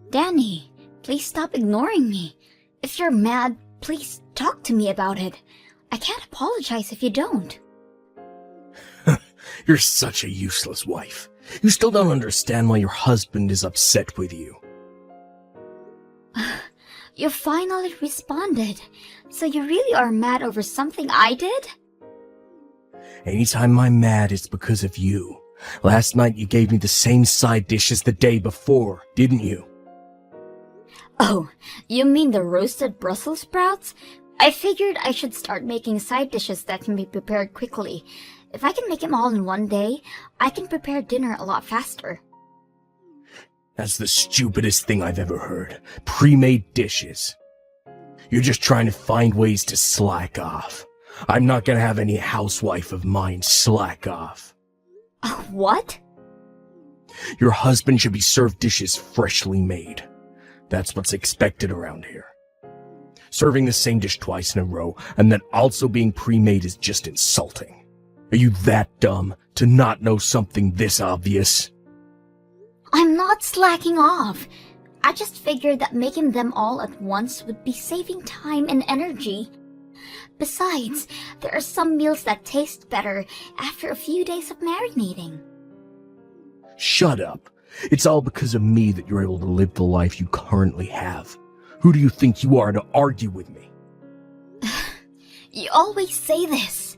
Danny, please stop ignoring me. If you're mad, please talk to me about it. I can't apologize if you don't. You're such a useless wife. You still don't understand why your husband is upset with you. You finally responded. So you really are mad over something I did? Anytime I'm mad, it's because of you. Last night you gave me the same side dish as the day before, didn't you? Oh, you mean the roasted Brussels sprouts? I figured I should start making side dishes that can be prepared quickly. If I can make them all in one day, I can prepare dinner a lot faster. That's the stupidest thing I've ever heard. Pre-made dishes. You're just trying to find ways to slack off. I'm not gonna have any housewife of mine slack off. What? Your husband should be served dishes freshly made. That's what's expected around here. Serving the same dish twice in a row and then also being pre-made is just insulting. Are you that dumb to not know something this obvious? I'm not slacking off. I just figured that making them all at once would be saving time and energy. Besides, there are some meals that taste better after a few days of marinating. Shut up. It's all because of me that you're able to live the life you currently have. Who do you think you are to argue with me? You always say this.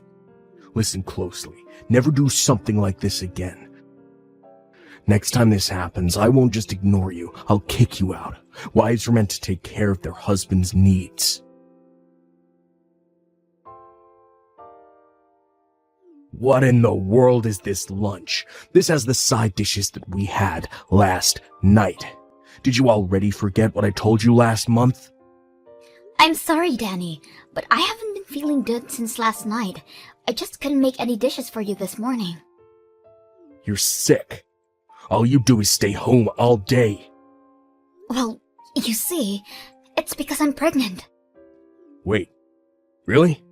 Listen closely. Never do something like this again. Next time this happens, I won't just ignore you. I'll kick you out. Wives are meant to take care of their husband's needs. What in the world is this lunch? This has the side dishes that we had last night. Did you already forget what I told you last month? I'm sorry, Danny, but I haven't been feeling good since last night. I just couldn't make any dishes for you this morning. You're sick. All you do is stay home all day. Well, you see, it's because I'm pregnant. Wait, really?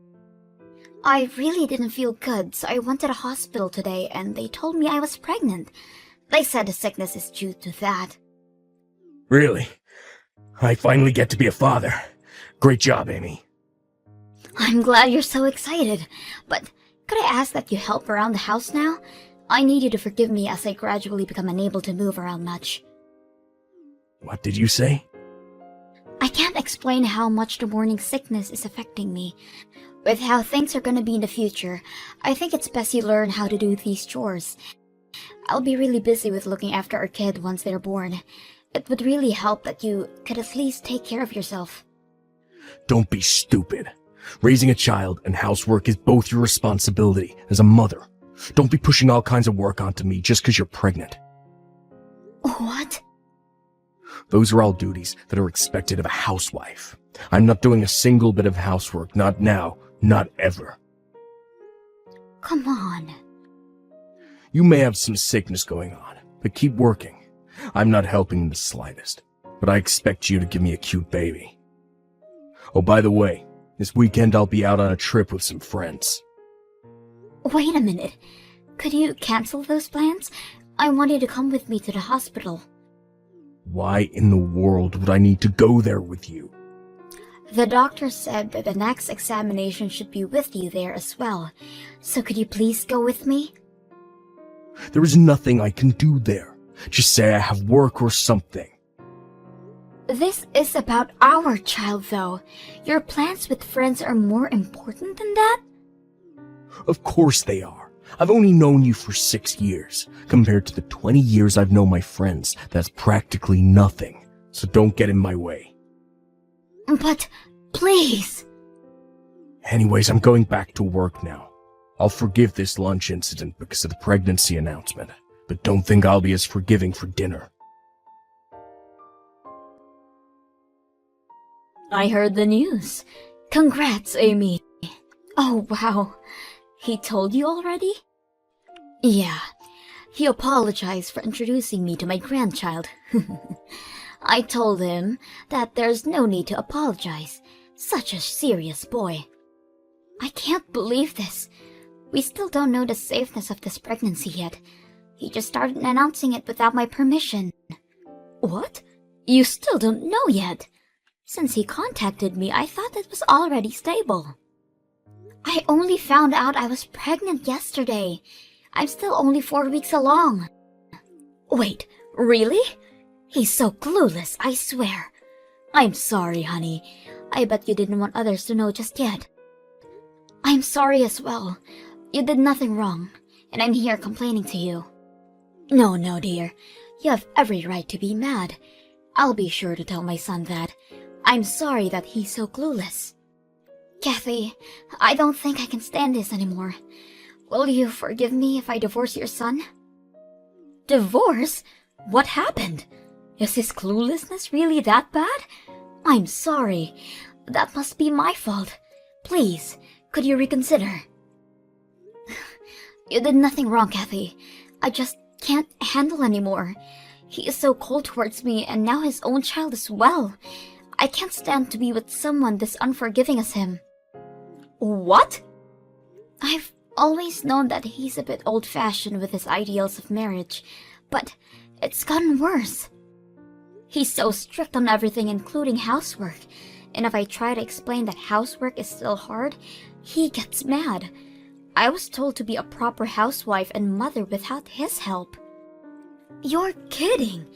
I really didn't feel good, so I went to the hospital today and they told me I was pregnant. They said the sickness is due to that. Really? I finally get to be a father. Great job, Amy. I'm glad you're so excited, but could I ask that you help around the house now? I need you to forgive me as I gradually become unable to move around much. What did you say? I can't explain how much the morning sickness is affecting me. With how things are gonna be in the future, I think it's best you learn how to do these chores. I'll be really busy with looking after our kid once they're born. It would really help that you could at least take care of yourself. Don't be stupid. Raising a child and housework is both your responsibility as a mother. Don't be pushing all kinds of work onto me just because you're pregnant. What? Those are all duties that are expected of a housewife. I'm not doing a single bit of housework, not now, not ever. Come on. You may have some sickness going on, but keep working. I'm not helping in the slightest, but I expect you to give me a cute baby. Oh, by the way, this weekend I'll be out on a trip with some friends. Wait a minute. Could you cancel those plans? I want you to come with me to the hospital. Why in the world would I need to go there with you? The doctor said that the next examination should be with you there as well. So could you please go with me? There is nothing I can do there. Just say I have work or something. This is about our child, though. Your plans with friends are more important than that? Of course they are. I've only known you for 6 years. Compared to the 20 years I've known my friends, that's practically nothing. So don't get in my way. But, please. Anyways, I'm going back to work now. I'll forgive this lunch incident because of the pregnancy announcement, but don't think I'll be as forgiving for dinner. I heard the news. Congrats, Amy. Oh, wow. He told you already? Yeah. He apologized for introducing me to my grandchild. I told him that there's no need to apologize. Such a serious boy. I can't believe this. We still don't know the safeness of this pregnancy yet. He just started announcing it without my permission. What? You still don't know yet. Since he contacted me, I thought it was already stable. I only found out I was pregnant yesterday. I'm still only 4 weeks along. Wait, really? He's so clueless, I swear. I'm sorry, honey. I bet you didn't want others to know just yet. I'm sorry as well. You did nothing wrong, and I'm here complaining to you. No, dear. You have every right to be mad. I'll be sure to tell my son that. I'm sorry that he's so clueless. Kathy, I don't think I can stand this anymore. Will you forgive me if I divorce your son? Divorce? What happened? Is his cluelessness really that bad? I'm sorry. That must be my fault. Please, could you reconsider? You did nothing wrong, Kathy. I just can't handle anymore. He is so cold towards me, and now his own child as well. I can't stand to be with someone this unforgiving as him. What? I've always known that he's a bit old-fashioned with his ideals of marriage, but it's gotten worse. He's so strict on everything, including housework, and if I try to explain that housework is still hard, he gets mad. I was told to be a proper housewife and mother without his help. You're kidding!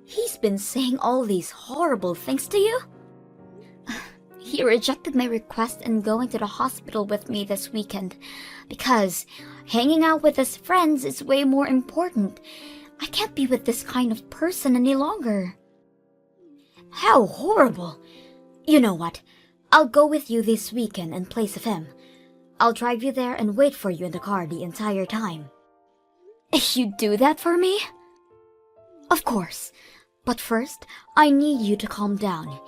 He's been saying all these horrible things to you? He rejected my request and going to the hospital with me this weekend because hanging out with his friends is way more important. I can't be with this kind of person any longer. How horrible! You know what? I'll go with you this weekend in place of him. I'll drive you there and wait for you in the car the entire time. You'd do that for me? Of course. But first, I need you to calm down.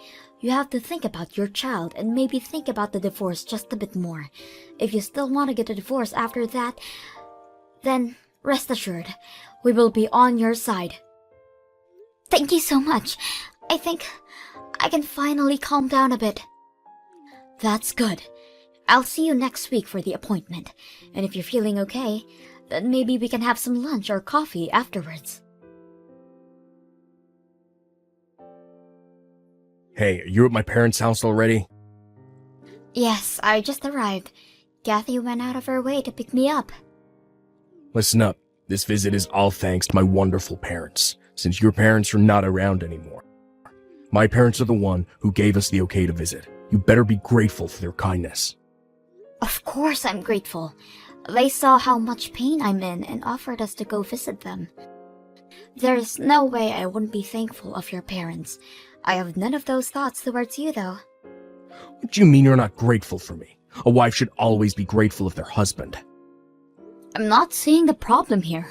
You have to think about your child and maybe think about the divorce just a bit more. If you still want to get a divorce after that, then rest assured, we will be on your side. Thank you so much. I think I can finally calm down a bit. That's good. I'll see you next week for the appointment. And if you're feeling okay, then maybe we can have some lunch or coffee afterwards. Hey, are you at my parents' house already? Yes, I just arrived. Kathy went out of her way to pick me up. Listen up. This visit is all thanks to my wonderful parents, since your parents are not around anymore. My parents are the one who gave us the okay to visit. You better be grateful for their kindness. Of course I'm grateful. They saw how much pain I'm in and offered us to go visit them. There is no way I wouldn't be thankful of your parents. I have none of those thoughts towards you, though. What do you mean you're not grateful for me? A wife should always be grateful of their husband. I'm not seeing the problem here,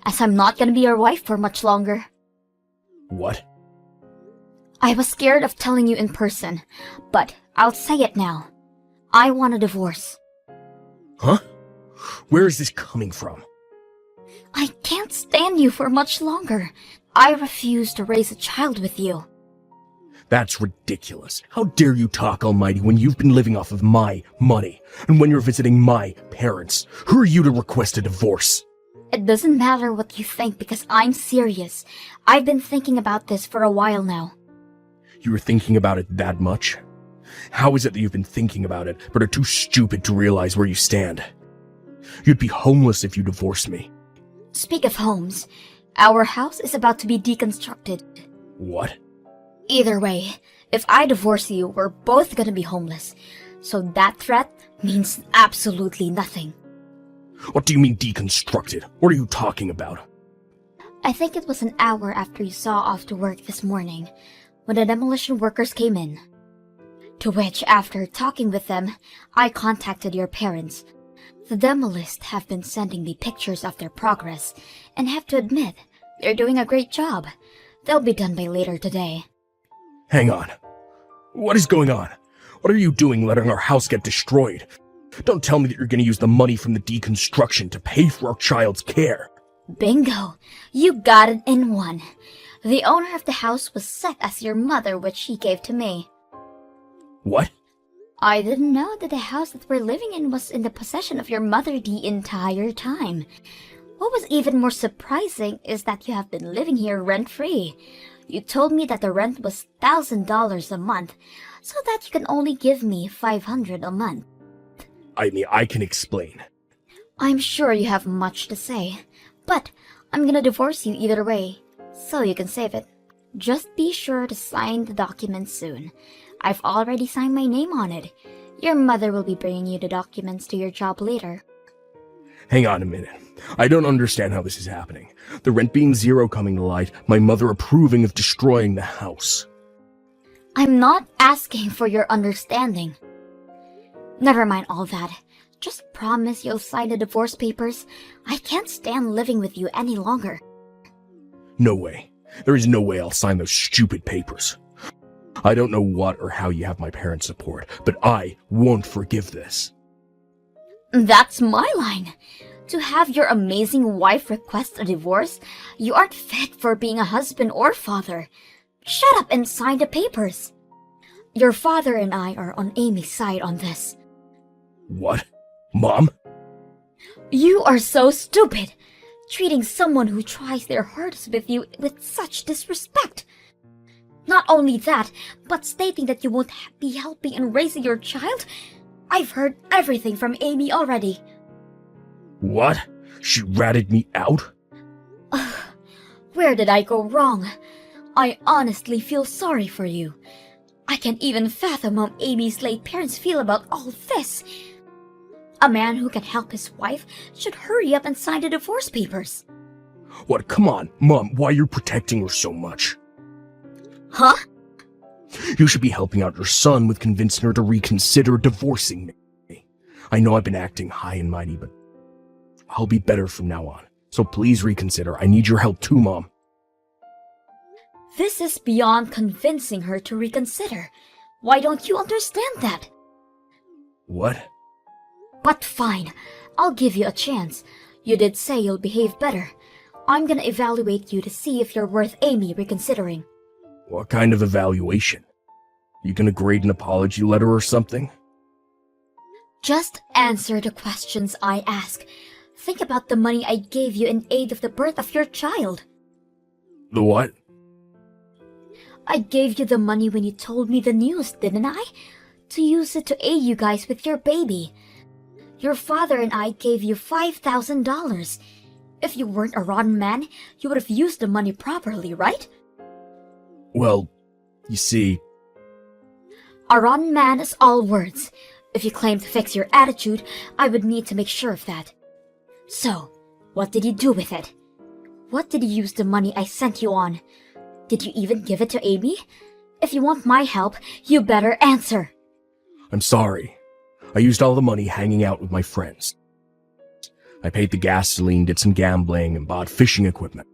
as I'm not gonna be your wife for much longer. What? I was scared of telling you in person, but I'll say it now. I want a divorce. Huh? Where is this coming from? I can't stand you for much longer. I refuse to raise a child with you. That's ridiculous. How dare you talk, Almighty, when you've been living off of my money, and when you're visiting my parents? Who are you to request a divorce? It doesn't matter what you think because I'm serious. I've been thinking about this for a while now. You were thinking about it that much? How is it that you've been thinking about it, but are too stupid to realize where you stand? You'd be homeless if you divorced me. Speak of homes, our house is about to be deconstructed. What? Either way, if I divorce you, we're both gonna be homeless. So that threat means absolutely nothing. What do you mean deconstructed? What are you talking about? I think it was an hour after you saw off to work this morning, when the demolition workers came in. To which, after talking with them, I contacted your parents. The demolists have been sending me pictures of their progress, and have to admit, they're doing a great job. They'll be done by later today. Hang on. What is going on? What are you doing letting our house get destroyed? Don't tell me that you're going to use the money from the deconstruction to pay for our child's care. Bingo! You got it in one. The owner of the house was set as your mother, which she gave to me. What? I didn't know that the house that we're living in was in the possession of your mother the entire time. What was even more surprising is that you have been living here rent-free. You told me that the rent was $1,000 a month, so that you can only give me $500 a month. I mean, I can explain. I'm sure you have much to say, but I'm gonna divorce you either way, so you can save it. Just be sure to sign the document soon. I've already signed my name on it. Your mother will be bringing you the documents to your job later. Hang on a minute. I don't understand how this is happening. The rent being zero coming to light, my mother approving of destroying the house. I'm not asking for your understanding. Never mind all that. Just promise you'll sign the divorce papers. I can't stand living with you any longer. No way. There is no way I'll sign those stupid papers. I don't know what or how you have my parents' support, but I won't forgive this. That's my line. To have your amazing wife request a divorce, you aren't fit for being a husband or father. Shut up and sign the papers. Your father and I are on Amy's side on this. What? Mom? You are so stupid, treating someone who tries their hardest with you with such disrespect. Not only that, but stating that you won't be helping in raising your child. I've heard everything from Amy already. What? She ratted me out? Where did I go wrong? I honestly feel sorry for you. I can't even fathom how Amy's late parents feel about all this. A man who can help his wife should hurry up and sign the divorce papers. What? Come on, Mom, why are you protecting her so much? Huh? You should be helping out your son with convincing her to reconsider divorcing me. I know I've been acting high and mighty, but I'll be better from now on. So please reconsider. I need your help too, Mom. This is beyond convincing her to reconsider. Why don't you understand that? What? But fine, I'll give you a chance. You did say you'll behave better. I'm gonna evaluate you to see if you're worth Amy reconsidering. What kind of evaluation? You gonna grade an apology letter or something? Just answer the questions I ask. Think about the money I gave you in aid of the birth of your child. The what? I gave you the money when you told me the news, didn't I? To use it to aid you guys with your baby. Your father and I gave you $5,000. If you weren't a rotten man, you would have used the money properly, right? Well, you see... A rotten man is all words. If you claim to fix your attitude, I would need to make sure of that. So, what did you do with it? What did you use the money I sent you on? Did you even give it to Amy? If you want my help, you better answer. I'm sorry. I used all the money hanging out with my friends. I paid the gasoline, did some gambling, and bought fishing equipment.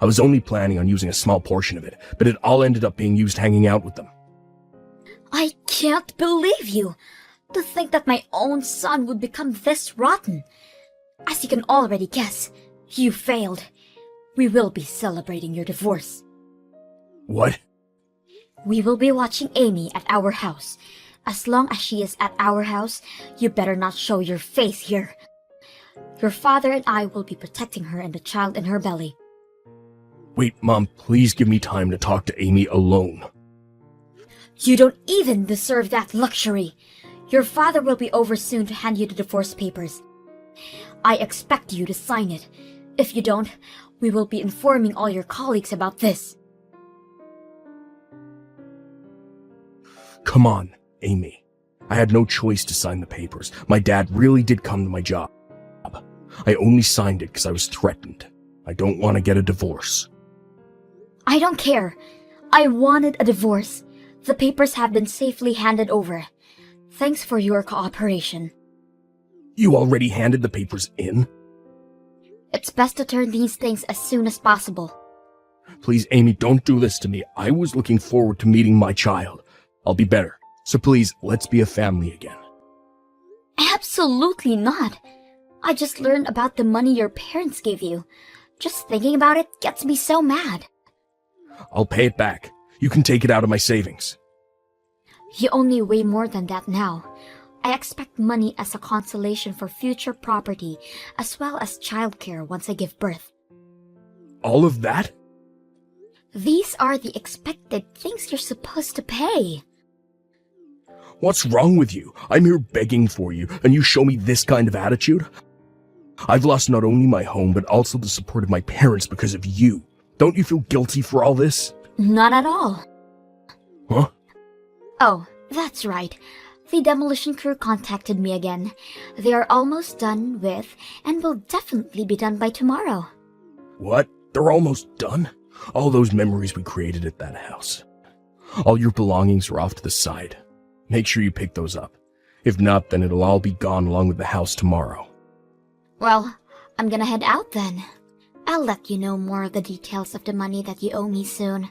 I was only planning on using a small portion of it, but it all ended up being used hanging out with them. I can't believe you! To think that my own son would become this rotten. As you can already guess, you failed. We will be celebrating your divorce. What? We will be watching Amy at our house. As long as she is at our house, you better not show your face here. Your father and I will be protecting her and the child in her belly. Wait, Mom, please give me time to talk to Amy alone. You don't even deserve that luxury. Your father will be over soon to hand you the divorce papers. I expect you to sign it. If you don't, we will be informing all your colleagues about this. Come on, Amy. I had no choice to sign the papers. My dad really did come to my job. I only signed it because I was threatened. I don't want to get a divorce. I don't care. I wanted a divorce. The papers have been safely handed over. Thanks for your cooperation. You already handed the papers in? It's best to turn these things as soon as possible. Please, Amy, don't do this to me. I was looking forward to meeting my child. I'll be better. So please, let's be a family again. Absolutely not. I just learned about the money your parents gave you. Just thinking about it gets me so mad. I'll pay it back. You can take it out of my savings. You only weigh more than that now. I expect money as a consolation for future property, as well as childcare once I give birth. All of that? These are the expected things you're supposed to pay. What's wrong with you? I'm here begging for you, and you show me this kind of attitude? I've lost not only my home, but also the support of my parents because of you. Don't you feel guilty for all this? Not at all. Huh? Oh, that's right. The demolition crew contacted me again. They are almost done with, and will definitely be done by tomorrow. What? They're almost done? All those memories we created at that house. All your belongings are off to the side. Make sure you pick those up. If not, then it'll all be gone along with the house tomorrow. Well, I'm gonna head out then. I'll let you know more of the details of the money that you owe me soon.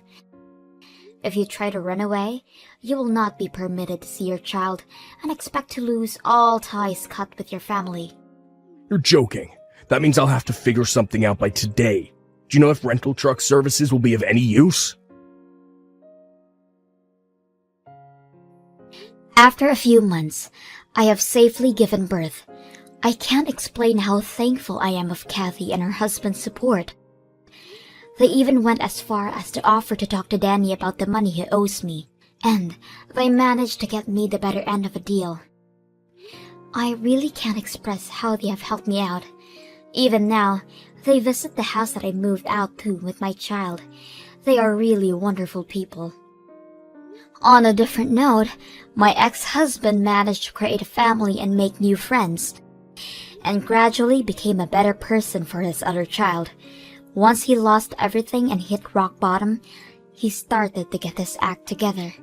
If you try to run away, you will not be permitted to see your child and expect to lose all ties cut with your family. You're joking. That means I'll have to figure something out by today. Do you know if rental truck services will be of any use? After a few months, I have safely given birth. I can't explain how thankful I am of Kathy and her husband's support. They even went as far as to offer to talk to Danny about the money he owes me, and they managed to get me the better end of a deal. I really can't express how they have helped me out. Even now, they visit the house that I moved out to with my child. They are really wonderful people. On a different note, my ex-husband managed to create a family and make new friends, and gradually became a better person for his other child. Once he lost everything and hit rock bottom, he started to get his act together.